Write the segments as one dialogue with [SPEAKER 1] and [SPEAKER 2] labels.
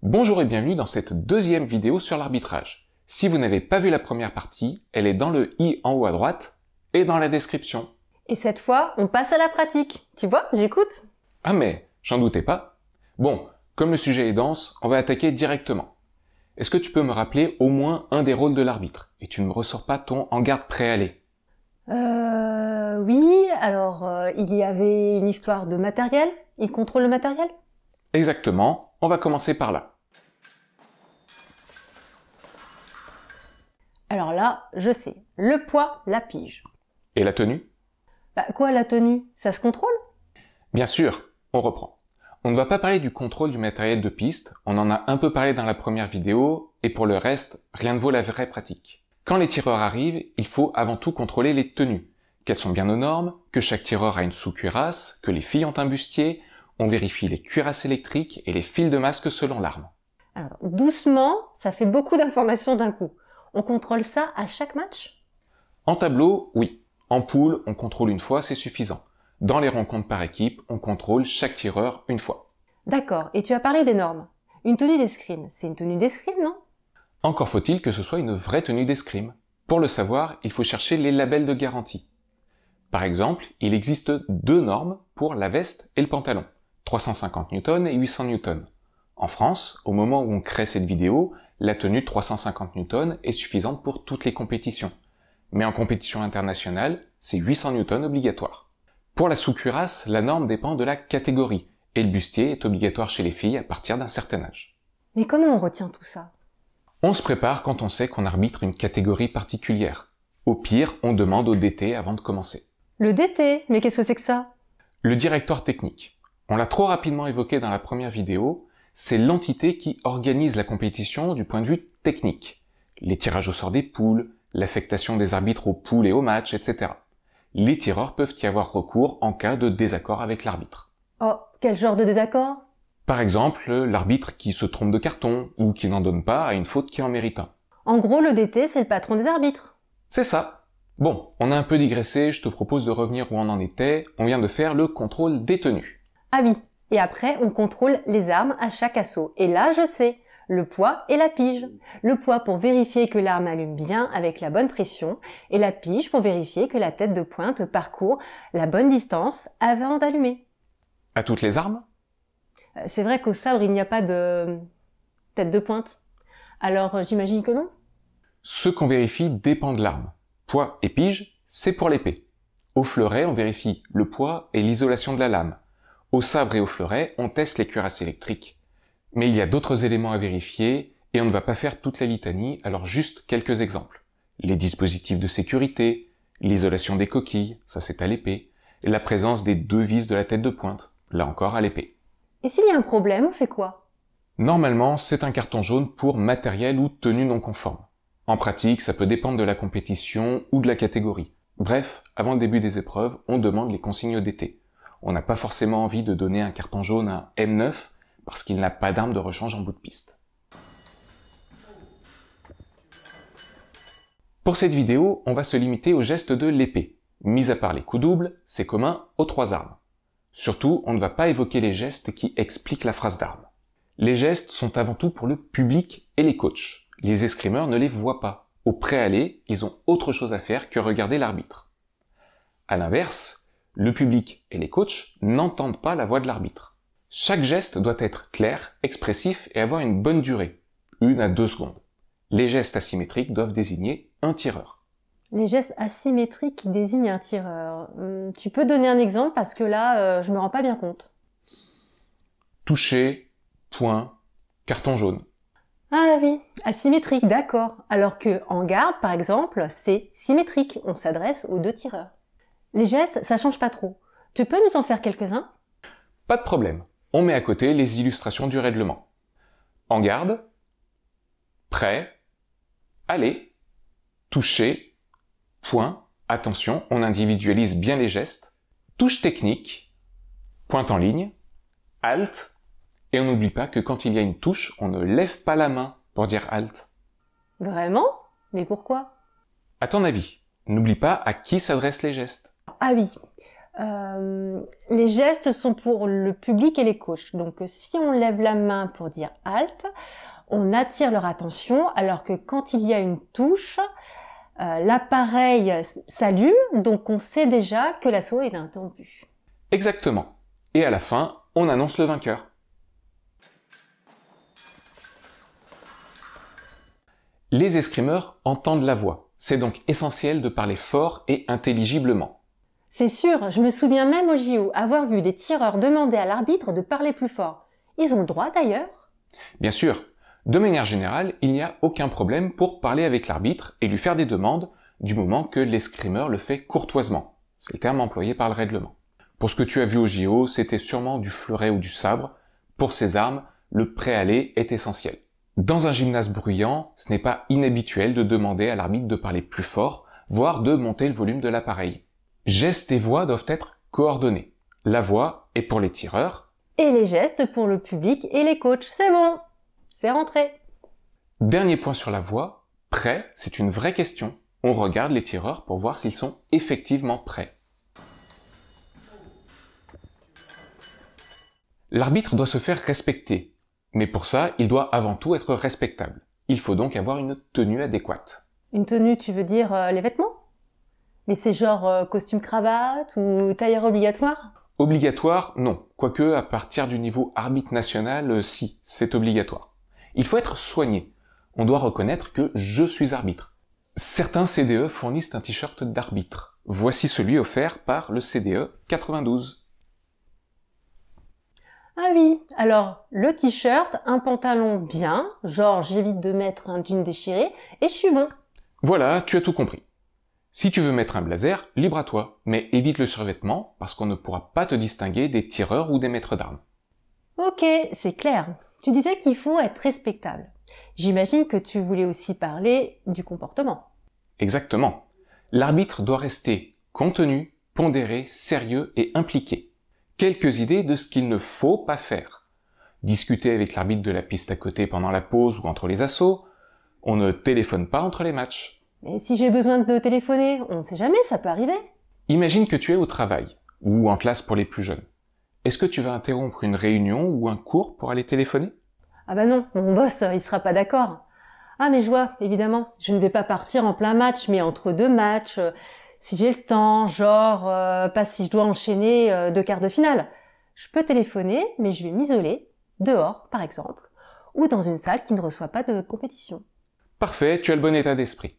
[SPEAKER 1] Bonjour et bienvenue dans cette deuxième vidéo sur l'arbitrage. Si vous n'avez pas vu la première partie, elle est dans le i en haut à droite et dans la description.
[SPEAKER 2] Et cette fois, on passe à la pratique. Tu vois, j'écoute.
[SPEAKER 1] Ah mais, j'en doutais pas. Bon, comme le sujet est dense, on va attaquer directement. Est-ce que tu peux me rappeler au moins un des rôles de l'arbitre? Et tu ne me ressors pas ton en garde pré-aller.
[SPEAKER 2] Oui, alors, il y avait une histoire de matériel. Il contrôle le matériel?
[SPEAKER 1] Exactement, on va commencer par là.
[SPEAKER 2] Alors là, je sais. Le poids, la pige.
[SPEAKER 1] Et la tenue?
[SPEAKER 2] Quoi, la tenue? Ça se contrôle?
[SPEAKER 1] Bien sûr, on reprend. On ne va pas parler du contrôle du matériel de piste, on en a un peu parlé dans la première vidéo, et pour le reste, rien ne vaut la vraie pratique. Quand les tireurs arrivent, il faut avant tout contrôler les tenues, qu'elles sont bien aux normes, que chaque tireur a une sous-cuirasse, que les filles ont un bustier, on vérifie les cuirasses électriques et les fils de masque selon l'arme.
[SPEAKER 2] Alors, doucement, ça fait beaucoup d'informations d'un coup. On contrôle ça à chaque match?
[SPEAKER 1] En tableau, oui. En poule, on contrôle une fois, c'est suffisant. Dans les rencontres par équipe, on contrôle chaque tireur une fois.
[SPEAKER 2] D'accord, et tu as parlé des normes. Une tenue d'escrime, c'est une tenue d'escrime, non?
[SPEAKER 1] Encore faut-il que ce soit une vraie tenue d'escrime. Pour le savoir, il faut chercher les labels de garantie. Par exemple, il existe deux normes pour la veste et le pantalon, 350 N et 800 N. En France, au moment où on crée cette vidéo, la tenue 350 N est suffisante pour toutes les compétitions. Mais en compétition internationale, c'est 800 N obligatoire. Pour la sous-cuirasse, la norme dépend de la catégorie, et le bustier est obligatoire chez les filles à partir d'un certain âge.
[SPEAKER 2] Mais comment on retient tout ça?
[SPEAKER 1] On se prépare quand on sait qu'on arbitre une catégorie particulière. Au pire, on demande au DT avant de commencer.
[SPEAKER 2] Le DT, mais qu'est-ce que c'est que ça?
[SPEAKER 1] Le directeur technique. On l'a trop rapidement évoqué dans la première vidéo, c'est l'entité qui organise la compétition du point de vue technique. Les tirages au sort des poules, l'affectation des arbitres aux poules et aux matchs, etc. Les tireurs peuvent y avoir recours en cas de désaccord avec l'arbitre.
[SPEAKER 2] Oh, quel genre de désaccord?
[SPEAKER 1] Par exemple, l'arbitre qui se trompe de carton ou qui n'en donne pas à une faute qui en mérite un.
[SPEAKER 2] En gros, le DT, c'est le patron des arbitres.
[SPEAKER 1] C'est ça. Bon, on a un peu digressé, je te propose de revenir où on en était. On vient de faire le contrôle des tenues.
[SPEAKER 2] Ah oui, et après, on contrôle les armes à chaque assaut. Et là, je sais, le poids et la pige. Le poids pour vérifier que l'arme allume bien avec la bonne pression, et la pige pour vérifier que la tête de pointe parcourt la bonne distance avant d'allumer.
[SPEAKER 1] À toutes les armes?
[SPEAKER 2] C'est vrai qu'au sabre, il n'y a pas de tête de pointe. Alors, j'imagine que non?
[SPEAKER 1] Ce qu'on vérifie dépend de l'arme. Poids et pige, c'est pour l'épée. Au fleuret, on vérifie le poids et l'isolation de la lame. Au sabre et au fleuret, on teste les cuirasses électriques. Mais il y a d'autres éléments à vérifier et on ne va pas faire toute la litanie, alors juste quelques exemples. Les dispositifs de sécurité, l'isolation des coquilles, ça c'est à l'épée, et la présence des deux vis de la tête de pointe, là encore à l'épée.
[SPEAKER 2] Et s'il y a un problème, on fait quoi?
[SPEAKER 1] Normalement, c'est un carton jaune pour matériel ou tenue non conforme. En pratique, ça peut dépendre de la compétition ou de la catégorie. Bref, avant le début des épreuves, on demande les consignes DT. On n'a pas forcément envie de donner un carton jaune à un M9 parce qu'il n'a pas d'arme de rechange en bout de piste. Pour cette vidéo, on va se limiter au geste de l'épée. Mis à part les coups doubles, c'est commun aux trois armes. Surtout, on ne va pas évoquer les gestes qui expliquent la phrase d'arme. Les gestes sont avant tout pour le public et les coachs. Les escrimeurs ne les voient pas. Au pré-aller, ils ont autre chose à faire que regarder l'arbitre. À l'inverse, le public et les coachs n'entendent pas la voix de l'arbitre. Chaque geste doit être clair, expressif et avoir une bonne durée, 1 à 2 secondes. Les gestes asymétriques doivent désigner un tireur.
[SPEAKER 2] Les gestes asymétriques qui désignent un tireur. Tu peux donner un exemple parce que là, je me rends pas bien compte.
[SPEAKER 1] Toucher, point, carton jaune.
[SPEAKER 2] Ah oui, asymétrique, d'accord. Alors que en garde, par exemple, c'est symétrique. On s'adresse aux deux tireurs. Les gestes, ça change pas trop. Tu peux nous en faire quelques-uns?
[SPEAKER 1] Pas de problème. On met à côté les illustrations du règlement. En garde, prêt, aller, toucher, point, attention, on individualise bien les gestes, touche technique, pointe en ligne, halte, et on n'oublie pas que quand il y a une touche, on ne lève pas la main pour dire halte.
[SPEAKER 2] Vraiment? Mais pourquoi?
[SPEAKER 1] À ton avis, n'oublie pas à qui s'adressent les gestes.
[SPEAKER 2] Ah oui, Les gestes sont pour le public et les coachs. Donc si on lève la main pour dire halte, on attire leur attention, alors que quand il y a une touche, l'appareil s'allume, donc on sait déjà que l'assaut est interrompu.
[SPEAKER 1] Exactement. Et à la fin, on annonce le vainqueur. Les escrimeurs entendent la voix. C'est donc essentiel de parler fort et intelligiblement.
[SPEAKER 2] C'est sûr, je me souviens même au JO avoir vu des tireurs demander à l'arbitre de parler plus fort. Ils ont le droit d'ailleurs.
[SPEAKER 1] Bien sûr, de manière générale, il n'y a aucun problème pour parler avec l'arbitre et lui faire des demandes du moment que l'escrimeur le fait courtoisement. C'est le terme employé par le règlement. Pour ce que tu as vu au JO, c'était sûrement du fleuret ou du sabre. Pour ces armes, le préaller est essentiel. Dans un gymnase bruyant, ce n'est pas inhabituel de demander à l'arbitre de parler plus fort, voire de monter le volume de l'appareil. Gestes et voix doivent être coordonnés. La voix est pour les tireurs.
[SPEAKER 2] Et les gestes pour le public et les coachs. C'est bon, c'est rentré.
[SPEAKER 1] Dernier point sur la voix, prêt, c'est une vraie question. On regarde les tireurs pour voir s'ils sont effectivement prêts. L'arbitre doit se faire respecter. Mais pour ça, il doit avant tout être respectable. Il faut donc avoir une tenue adéquate.
[SPEAKER 2] Une tenue, tu veux dire les vêtements? Mais c'est genre costume-cravate ou tailleur obligatoire?
[SPEAKER 1] Obligatoire, non. Quoique, à partir du niveau arbitre national, si, c'est obligatoire. Il faut être soigné. On doit reconnaître que je suis arbitre. Certains CDE fournissent un t-shirt d'arbitre. Voici celui offert par le CDE 92.
[SPEAKER 2] Ah oui, alors le t-shirt, un pantalon bien, genre j'évite de mettre un jean déchiré, et je suis bon.
[SPEAKER 1] Voilà, tu as tout compris. Si tu veux mettre un blazer, libre à toi, mais évite le survêtement parce qu'on ne pourra pas te distinguer des tireurs ou des maîtres d'armes.
[SPEAKER 2] Ok, c'est clair. Tu disais qu'il faut être respectable. J'imagine que tu voulais aussi parler du comportement.
[SPEAKER 1] Exactement. L'arbitre doit rester contenu, pondéré, sérieux et impliqué. Quelques idées de ce qu'il ne faut pas faire. Discuter avec l'arbitre de la piste à côté pendant la pause ou entre les assauts. On ne téléphone pas entre les matchs.
[SPEAKER 2] Mais si j'ai besoin de téléphoner, on ne sait jamais, ça peut arriver.
[SPEAKER 1] Imagine que tu es au travail, ou en classe pour les plus jeunes. Est-ce que tu vas interrompre une réunion ou un cours pour aller téléphoner?
[SPEAKER 2] Ah bah non, mon boss, il sera pas d'accord. Ah mais je vois, évidemment, je ne vais pas partir en plein match, mais entre deux matchs, si j'ai le temps, genre, pas si je dois enchaîner 2 quarts de finale. Je peux téléphoner, mais je vais m'isoler, dehors par exemple, ou dans une salle qui ne reçoit pas de compétition.
[SPEAKER 1] Parfait, tu as le bon état d'esprit.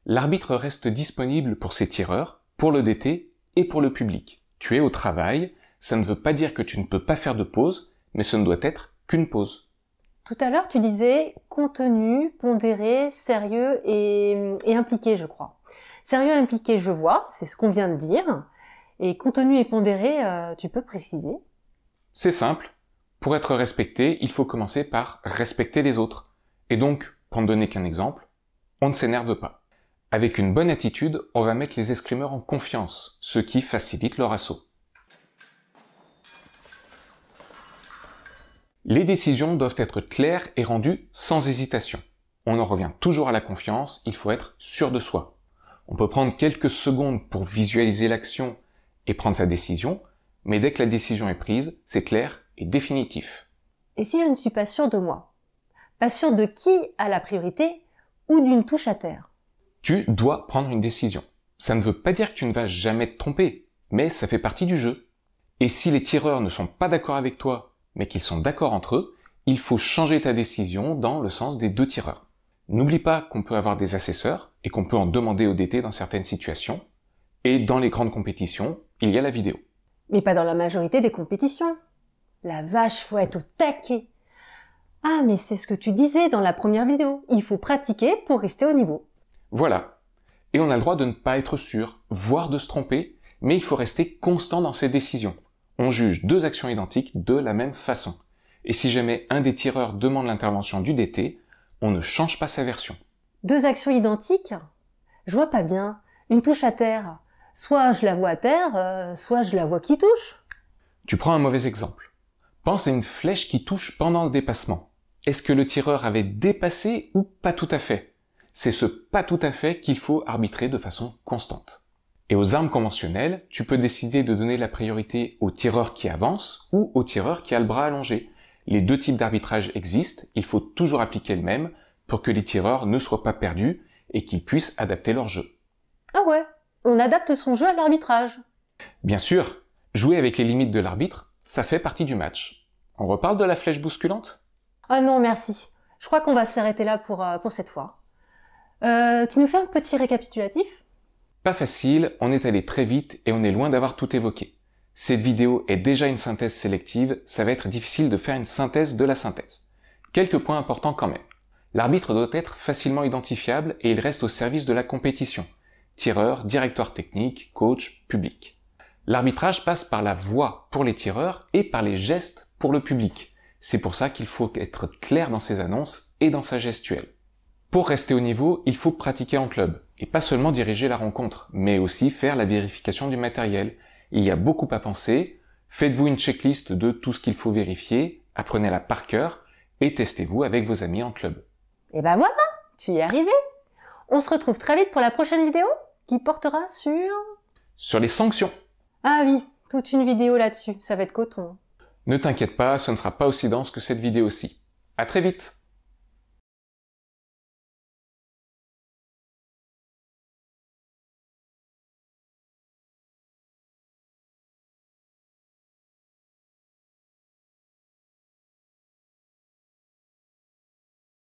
[SPEAKER 1] L'arbitre reste disponible pour ses tireurs, pour le DT et pour le public. Tu es au travail, ça ne veut pas dire que tu ne peux pas faire de pause, mais ce ne doit être qu'une pause.
[SPEAKER 2] Tout à l'heure, tu disais contenu, pondéré, sérieux et impliqué, je crois. Sérieux et impliqué, je vois, c'est ce qu'on vient de dire. Et contenu et pondéré, tu peux préciser?
[SPEAKER 1] C'est simple. Pour être respecté, il faut commencer par respecter les autres. Et donc, pour ne donner qu'un exemple, on ne s'énerve pas. Avec une bonne attitude, on va mettre les escrimeurs en confiance, ce qui facilite leur assaut. Les décisions doivent être claires et rendues sans hésitation. On en revient toujours à la confiance, il faut être sûr de soi. On peut prendre quelques secondes pour visualiser l'action et prendre sa décision, mais dès que la décision est prise, c'est clair et définitif.
[SPEAKER 2] Et si je ne suis pas sûre de moi? Pas sûre de qui a la priorité ou d'une touche à terre?
[SPEAKER 1] Tu dois prendre une décision. Ça ne veut pas dire que tu ne vas jamais te tromper, mais ça fait partie du jeu. Et si les tireurs ne sont pas d'accord avec toi, mais qu'ils sont d'accord entre eux, il faut changer ta décision dans le sens des deux tireurs. N'oublie pas qu'on peut avoir des assesseurs et qu'on peut en demander au DT dans certaines situations. Et dans les grandes compétitions, il y a la vidéo.
[SPEAKER 2] Mais pas dans la majorité des compétitions. La vache, faut être au taquet. Ah, mais c'est ce que tu disais dans la première vidéo. Il faut pratiquer pour rester au niveau.
[SPEAKER 1] Voilà. Et on a le droit de ne pas être sûr, voire de se tromper, mais il faut rester constant dans ses décisions. On juge deux actions identiques de la même façon. Et si jamais un des tireurs demande l'intervention du DT, on ne change pas sa version.
[SPEAKER 2] Deux actions identiques? Je vois pas bien. Une touche à terre. Soit je la vois à terre, soit je la vois qui touche.
[SPEAKER 1] Tu prends un mauvais exemple. Pense à une flèche qui touche pendant le dépassement. Est-ce que le tireur avait dépassé ou pas tout à fait? C'est ce pas tout à fait qu'il faut arbitrer de façon constante. Et aux armes conventionnelles, tu peux décider de donner la priorité au tireur qui avance ou au tireur qui a le bras allongé. Les deux types d'arbitrage existent, il faut toujours appliquer le même pour que les tireurs ne soient pas perdus et qu'ils puissent adapter leur jeu.
[SPEAKER 2] Ah ouais, on adapte son jeu à l'arbitrage.
[SPEAKER 1] Bien sûr, jouer avec les limites de l'arbitre, ça fait partie du match. On reparle de la flèche bousculante ?
[SPEAKER 2] Ah non, merci. Je crois qu'on va s'arrêter là pour cette fois. Tu nous fais un petit récapitulatif ?
[SPEAKER 1] Pas facile, on est allé très vite et on est loin d'avoir tout évoqué. Cette vidéo est déjà une synthèse sélective, ça va être difficile de faire une synthèse de la synthèse. Quelques points importants quand même. L'arbitre doit être facilement identifiable et il reste au service de la compétition. Tireur, directeur technique, coach, public. L'arbitrage passe par la voix pour les tireurs et par les gestes pour le public. C'est pour ça qu'il faut être clair dans ses annonces et dans sa gestuelle. Pour rester au niveau, il faut pratiquer en club, et pas seulement diriger la rencontre, mais aussi faire la vérification du matériel. Il y a beaucoup à penser, faites-vous une checklist de tout ce qu'il faut vérifier, apprenez-la par cœur, et testez-vous avec vos amis en club.
[SPEAKER 2] Et ben voilà, tu y es arrivé. On se retrouve très vite pour la prochaine vidéo, qui portera
[SPEAKER 1] Sur les sanctions.
[SPEAKER 2] Ah oui, toute une vidéo là-dessus, ça va être coton.
[SPEAKER 1] Ne t'inquiète pas, ce ne sera pas aussi dense que cette vidéo-ci. À très vite!